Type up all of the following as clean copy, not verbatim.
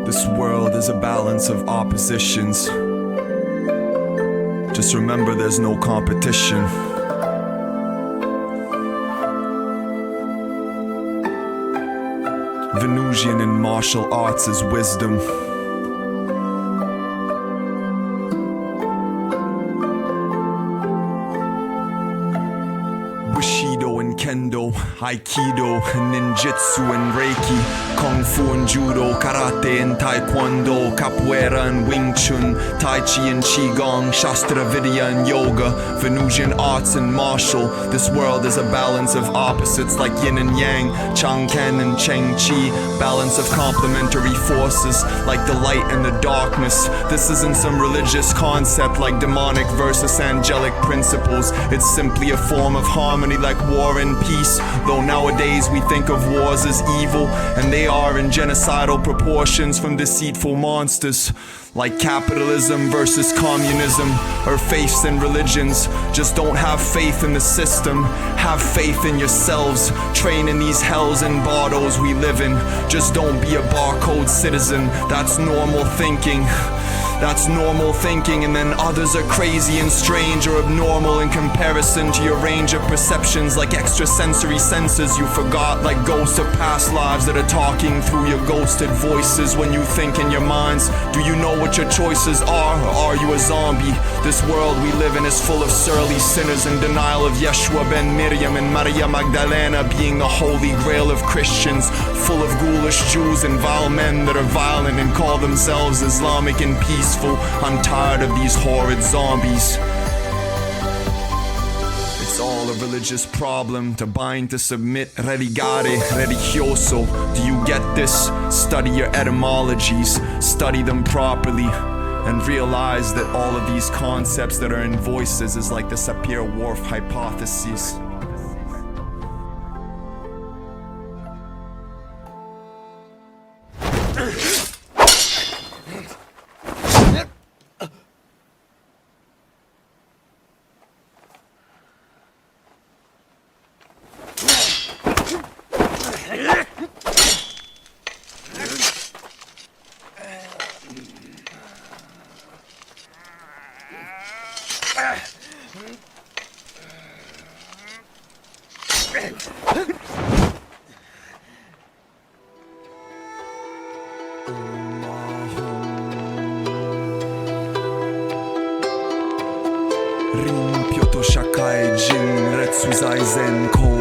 This world is a balance of oppositions. Just remember there's no competition. Venusian in martial arts is wisdom. Bushido and Kendo, Aikido, Ninjutsu and Reiki, Kung Fu and Judo, Karate and Taekwondo, Capoeira and Wing Chun, Tai Chi and Qigong, Shastra Vidya and Yoga, Venusian arts and martial. This world is a balance of opposites like yin and yang, Chang'an and Cheng Chi, balance of complementary forces like the light and the darkness. This isn't some religious concept like demonic versus angelic principles. It's simply a form of harmony like war and peace, though nowadays we think of wars as evil, and they are in genocidal proportions from deceitful monsters like capitalism versus communism, or faiths and religions. Just don't have faith in the system, have faith in yourselves. Train in these hells and bardos we live in. Just don't be a barcode citizen. That's normal thinking. That's normal thinking, and then others are crazy and strange or abnormal in comparison to your range of perceptions, like extrasensory senses you forgot, like ghosts of past lives that are talking through your ghosted voices when you think in your minds. Do you know what your choices are, or are you a zombie? This world we live in is full of surly sinners in denial of Yeshua ben Miriam and Maria Magdalena being the holy grail of Christians, full of ghoulish Jews and vile men that are violent and call themselves Islamic and peaceful. I'm tired of these horrid zombies. It's all a religious problem, to bind, to submit, religare, religioso. Do you get this? Study your etymologies, study them properly, and realize that all of these concepts that are in voices is like the Sapir-Whorf hypothesis. Rin Pyoto Shakai Jin Retsu Zaizen Ko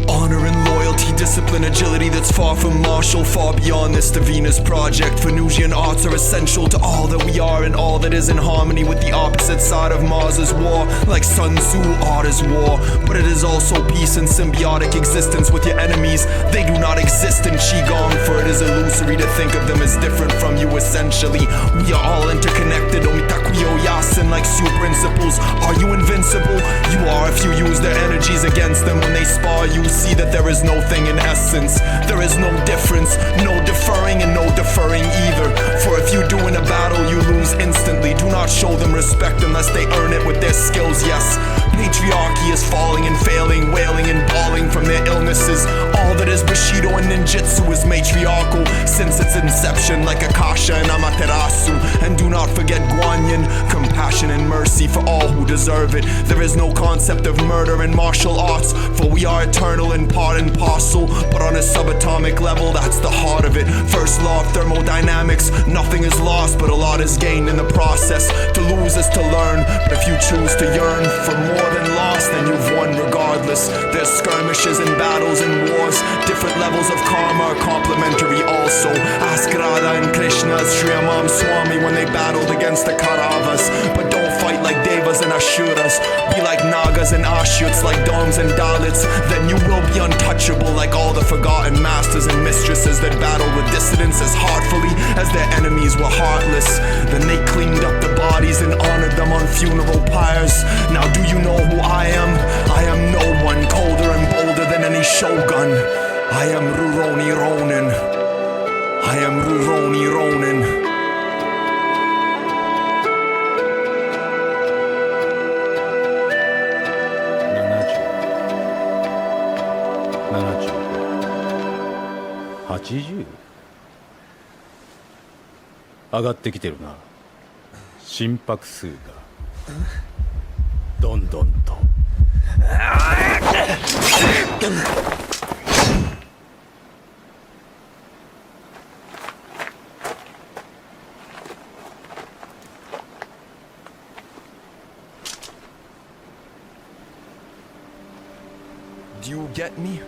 Honor and loyalty, discipline, agility that's far from martial, far beyond this to Venus project. Venusian arts are essential to all that we are and all that is in harmony with the opposite side of Mars's war. Like Sun Tzu, art is war, but it is also peace and symbiotic existence with your enemies. They do not exist in Qigong, for it is illusory to think of them as different from you essentially. We are all interconnected, omitakuyo yasin, like Su principles. Are you invincible? You are if you use their energies against them. When they spar you, see that there is no thing in essence. There is no difference, no deferring and no deferring either. For if you do in a battle, you lose instantly. Do not show them respect unless they earn it with their skills, yes. Patriarchy is falling and failing, wailing and bawling from their illnesses. All that is Bushido and Ninjutsu is matriarchal since its inception, like Akasha and Amaterasu. And do not forget Guanyin, compassion and mercy for all who deserve it. There is no concept of murder in martial arts, for we are eternal in part and parcel, but on a subatomic level, that's the heart of it. First law of thermodynamics, nothing is lost, but a lot is gained in the process. To lose is to learn, but if you choose to yearn for more than lost, then you've won regardless. There's skirmishes and battles and wars. Different levels of karma are complementary also. Ask Radha and Krishna's Sri Amam Swami when they battled against the Kauravas. But don't fight like Devas and Ashuras. Be like Nagas and Ashuts, like Doms and Dalits. Then you will be untouchable like all the forgotten masters and mistresses that battled with dissidents as heartfully as their enemies were heartless. Then they cleaned up the bodies and honored them on funeral pyres. Now do you know who I am? I am no one, colder and bolder than any shogun. I am Rurouni Ronin. I am Rurouni Ronin. 80? 上がってきてるな。心拍数がどんどんと。Do you get me?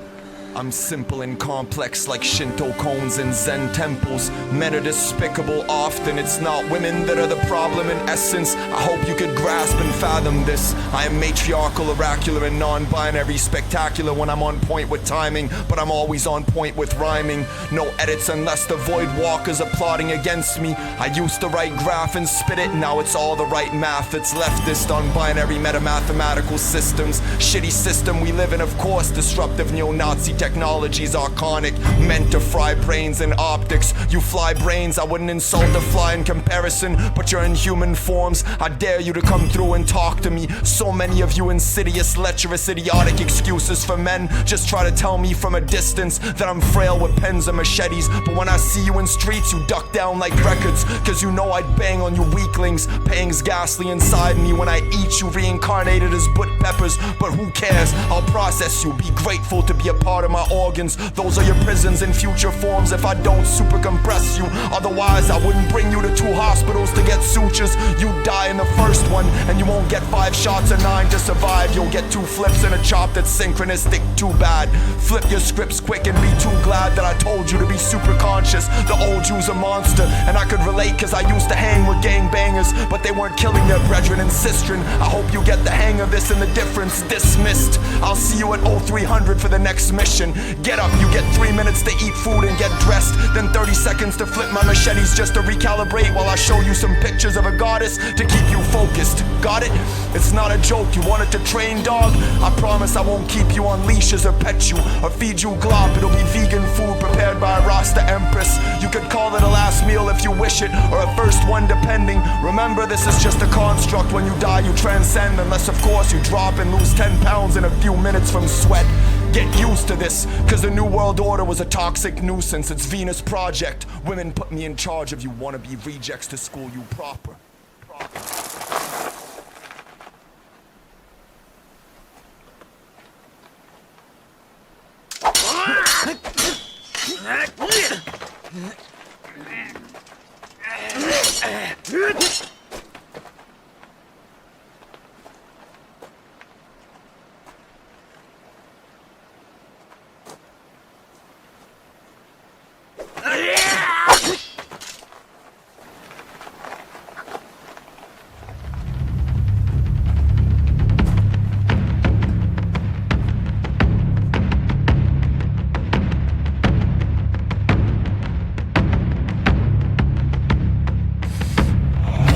I'm simple and complex like Shinto cones and Zen temples. Men are despicable often, it's not women that are the problem in essence. I hope you could grasp and fathom this. I am matriarchal, oracular and non-binary, spectacular when I'm on point with timing, but I'm always on point with rhyming. No edits unless the void walkers are plotting against me. I used to write graph and spit it, now it's all the right math. It's leftist on binary meta-mathematical systems. Shitty system we live in, of course. Disruptive neo-Nazi technology's archonic, meant to fry brains and optics. You fly brains, I wouldn't insult a fly in comparison, but you're in human forms. I dare you to come through and talk to me. So many of you insidious, lecherous, idiotic excuses for men just try to tell me from a distance that I'm frail with pens and machetes. But when I see you in streets, you duck down like records, cause you know I'd bang on you weaklings. Pain's ghastly inside me when I eat you, reincarnated as butt peppers. But who cares, I'll process you. Be grateful to be a part of my organs. Those are your prisons in future forms if I don't super compress you. Otherwise I wouldn't bring you to 2 hospitals to get sutures. You die in the first one and you won't get 5 shots or 9 to survive. You'll get 2 flips and a chop that's synchronistic. Too bad. Flip your scripts quick and be too glad that I told you to be super conscious. The old Jew's a monster and I could relate cause I used to hang with gangbangers, but they weren't killing their brethren in Sistren. I hope you get the hang of this and the difference. Dismissed. I'll see you at 0300 for the next mission. Get up, you get 3 minutes to eat food and get dressed, then 30 seconds to flip my machetes just to recalibrate while I show you some pictures of a goddess to keep you focused. Got it? It's not a joke, you wanted to train, dog? I promise I won't keep you on leashes or pet you or feed you glop. It'll be vegan food prepared by a Rasta empress. You could call it a last meal if you wish it, or a first one depending. Remember, this is just a construct. When you die you transcend, unless of course you drop and lose 10 pounds in a few minutes from sweat. Get used to this, cause the New World Order was a toxic nuisance. It's Venus Project. Women put me in charge of you wannabe rejects to school you proper.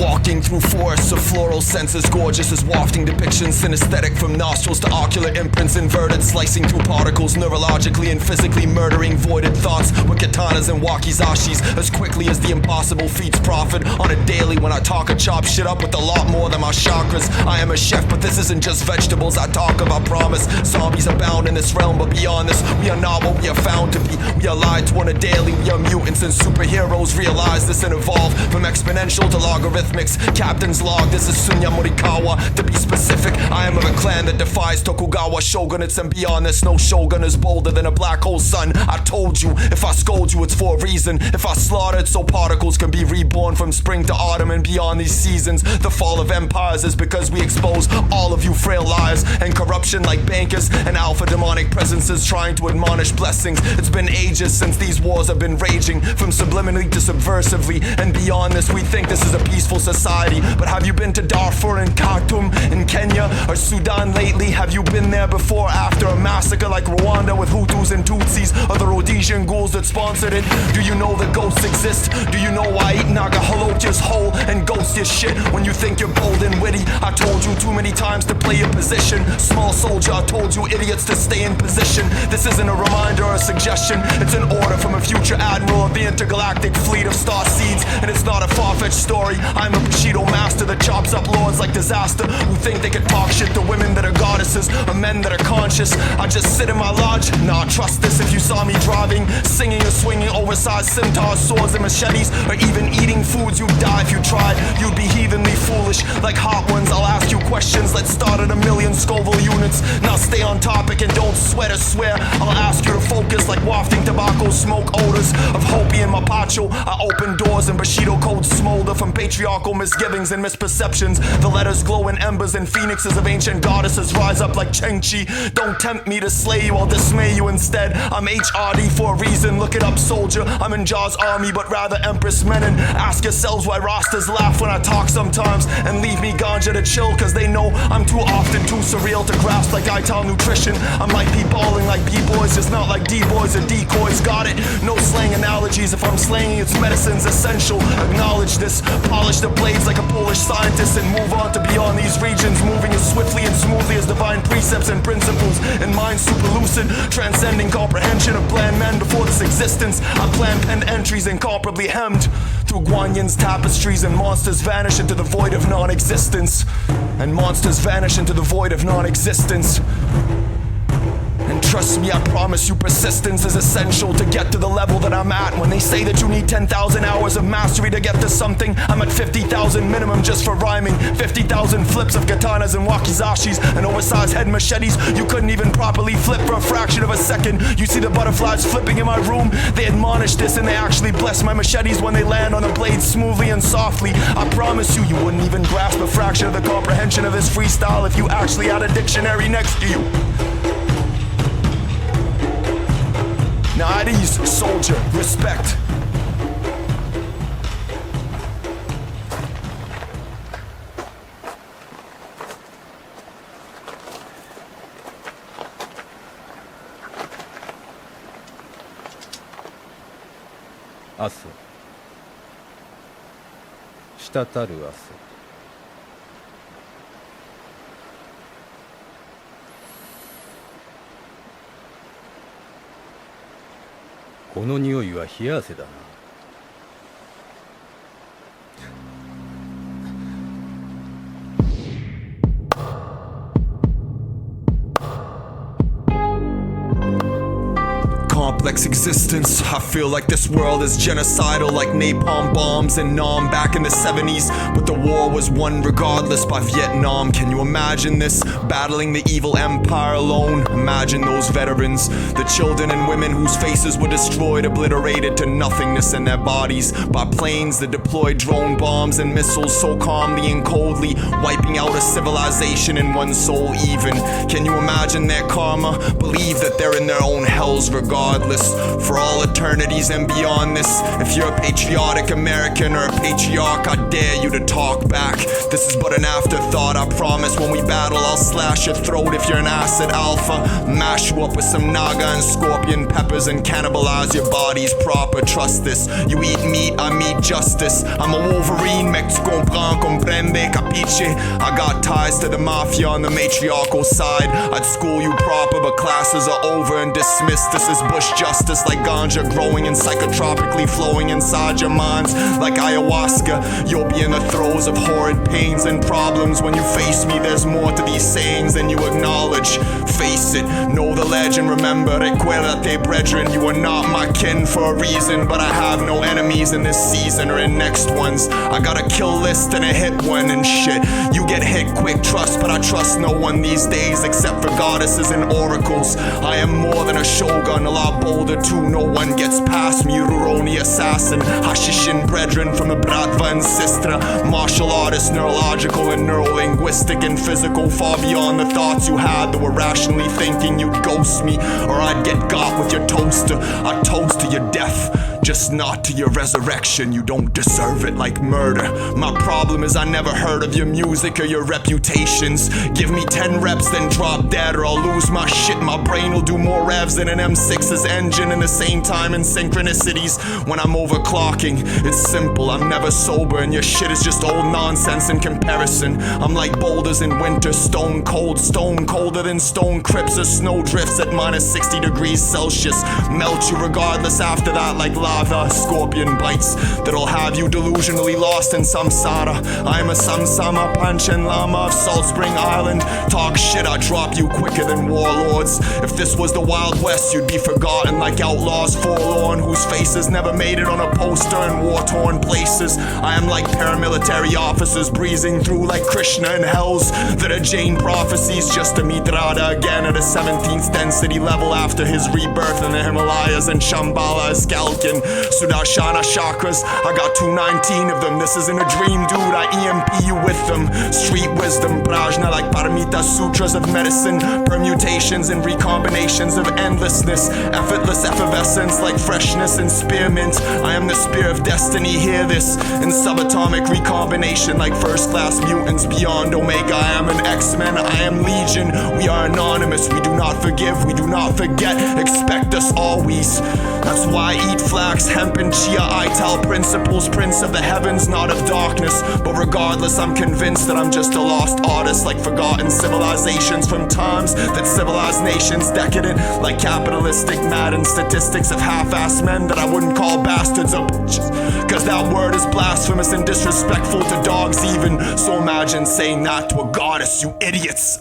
Walking through forests of floral senses, gorgeous as wafting depictions, synesthetic from nostrils to ocular imprints, inverted, slicing through particles, neurologically and physically murdering voided thoughts with katanas and wakizashis as quickly as the impossible feats profit on a daily. When I talk, I chop shit up with a lot more than my chakras. I am a chef, but this isn't just vegetables I talk of, I promise. Zombies abound in this realm, but beyond this, we are not what we are found to be. We are lied to on a daily, we are mutants and superheroes. Realize this and evolve from exponential to logarithmics. Captain's log, this is Sunya Morikawa. To be specific, I am of a clan that defies Tokugawa shogunates, and beyond this, no shogun is bolder than a black hole sun. I told you, if I scold you, it's for a reason. If I slaughter it so particles can be reborn from spring to autumn and beyond these seasons. The fall of empires is because we expose all of you frail liars and corruption like bankers and alpha demonic presences trying to admonish blessings. It's been ages since these wars have been raging, from subliminally to subversively, and beyond this, we think this is a peaceful society. But have you been to Darfur and Khartoum in Kenya or Sudan lately? Have you been there before after a massacre like Rwanda with Hutus and Tutsis, or the Rhodesian ghouls that sponsored it? Do you know that ghosts exist? Do you know why Naga Halotia's whole and ghost your shit when you think you're bold and witty? I told you too many times to play your position. Small soldier, I told you idiots to stay in position. This isn't a reminder or a suggestion, it's an order from a future admiral of the intergalactic fleet of star seeds. And it's not a far-fetched story, I'm a Bushido Bushido master that chops up lords like disaster, who think they could talk shit to women that are goddesses or men that are conscious. I just sit in my lodge, nah, trust this. If you saw me driving, singing or swinging oversized scimitars, swords and machetes, or even eating foods, you'd die if you tried. You'd be heathenly foolish, like hot ones. I'll ask you questions, let's start at 1,000,000 Scoville units. Now stay on topic and don't sweat or swear. I'll ask you to focus like wafting tobacco smoke odors of Hopi and Mapacho. I open doors and Bushido codes smolder from patriarchal misgivings and misperceptions. The letters glow in embers and phoenixes of ancient goddesses rise up like Cheng-Chi. Don't tempt me to slay you, I'll dismay you instead. I'm HRD for a reason, look it up, soldier. I'm in Jaw's army, but rather Empress Menon. Ask yourselves why rosters laugh when I talk sometimes and leave me ganja to chill, cause they know I'm too often too surreal to grasp like Ital nutrition. I might be balling like B-boys, just not like D-boys or decoys. Got it? No slang analogies. If I'm slaying, it's medicine's essential. Acknowledge this. Polish the blades like a Polish scientist and move on to beyond these regions, moving as swiftly and smoothly as divine precepts and principles. And mind super lucid, transcending comprehension of bland men before this existence. I plan penned entries incomparably hemmed through Guanyan's tapestries, and monsters vanish into the void of non-existence. And monsters vanish into the void of non-existence. And trust me, I promise you, persistence is essential to get to the level that I'm at. When they say that you need 10,000 hours of mastery to get to something, I'm at 50,000 minimum just for rhyming. 50,000 flips of katanas and wakizashis and oversized head machetes you couldn't even properly flip for a fraction of a second. You see the butterflies flipping in my room? They admonish this and they actually bless my machetes when they land on the blade smoothly and softly. I promise you, you wouldn't even grasp a fraction of the comprehension of this freestyle if you actually had a dictionary next to you. Now at ease, soldier, respect.明日滴る明日この匂いは冷や汗だな。Complex existence. I feel like this world is genocidal, like napalm bombs and Nam back in the 70s. But the war was won regardless by Vietnam. Can you imagine this? Battling the evil empire alone. Imagine those veterans, the children and women whose faces were destroyed, obliterated to nothingness in their bodies by planes that deployed drone bombs and missiles so calmly and coldly, wiping out a civilization and one soul even. Can you imagine their karma? Believe that they're in their own hells regardless. For all eternities and beyond this. If you're a patriotic American or a patriarch, I dare you to talk back. This is but an afterthought, I promise. When we battle, I'll slash your throat if you're an acid alpha. Mash you up with some naga and scorpion peppers and cannibalize your bodies proper. Trust this. You eat meat, I meet justice. I'm a Wolverine, mec tu comprends, comprende, capiche. I got ties to the mafia on the matriarchal side. I'd school you proper, but classes are over and dismissed. This is Bush justice, like ganja growing and psychotropically flowing inside your minds like ayahuasca. You'll be in the throes of horrid pains and problems. When you face me, there's more to these sayings than you acknowledge. Face it, know the legend, remember, recuérdate, brethren. You are not my kin for a reason, but I have no enemies in this season or in next ones. I got a kill list and a hit one and shit. You get hit quick, trust, but I trust no one these days except for goddesses and oracles. I am more than a shogun, a lot bolder too. No one gets past me, Ruroni assassin, Hashishin brethren from the Bratva and Sistra. Martial artist, neurological and neurolinguistic and physical, far beyond the thoughts you had that were rationally thinking you'd ghost me, or I'd get got with your toaster. I'd toast to your death, just not to your resurrection. You don't deserve it like murder. My problem is I never heard of your music or your reputations. Give me 10 reps then drop dead or I'll lose my shit. My brain will do more revs than an M6's engine in the same time in synchronicities. When I'm overclocking, it's simple, I'm never sober and your shit is just old nonsense in comparison. I'm like boulders in winter, stone colder than stone crypts or snow drifts at minus 60 degrees Celsius. Melt you regardless after that like lava. lava, scorpion bites that'll have you delusionally lost in samsara. I'm a samsama Panchen Lama of Salt Spring Island. Talk shit, I'd drop you quicker than warlords. If this was the Wild West, you'd be forgotten like outlaws forlorn, whose faces never made it on a poster in war-torn places. I am like paramilitary officers breezing through like Krishna in hells that are Jain prophecies, just to meet Radha again at a 17th density level after his rebirth in the Himalayas, and Shambhala is Skalkin. Sudarshana chakras, I got 219 of them. This isn't a dream, dude, I EMP you with them. Street wisdom, prajna like Paramita sutras of medicine, permutations and recombinations of endlessness, effortless effervescence like freshness and spearmint. I am the spear of destiny, hear this, in subatomic recombination like first-class mutants beyond Omega. I am an X-Men, I am Legion. We are anonymous, we do not forgive, we do not forget, expect us always. That's why I eat flax, hemp and chia, ital principles, prince of the heavens, not of darkness. But regardless, I'm convinced that I'm just a lost artist, like forgotten civilizations from times that civilized nations decadent, like capitalistic Madden statistics of half-assed men that I wouldn't call bastards or bitches, cause that word is blasphemous and disrespectful to dogs even. So imagine saying that to a goddess, you idiots.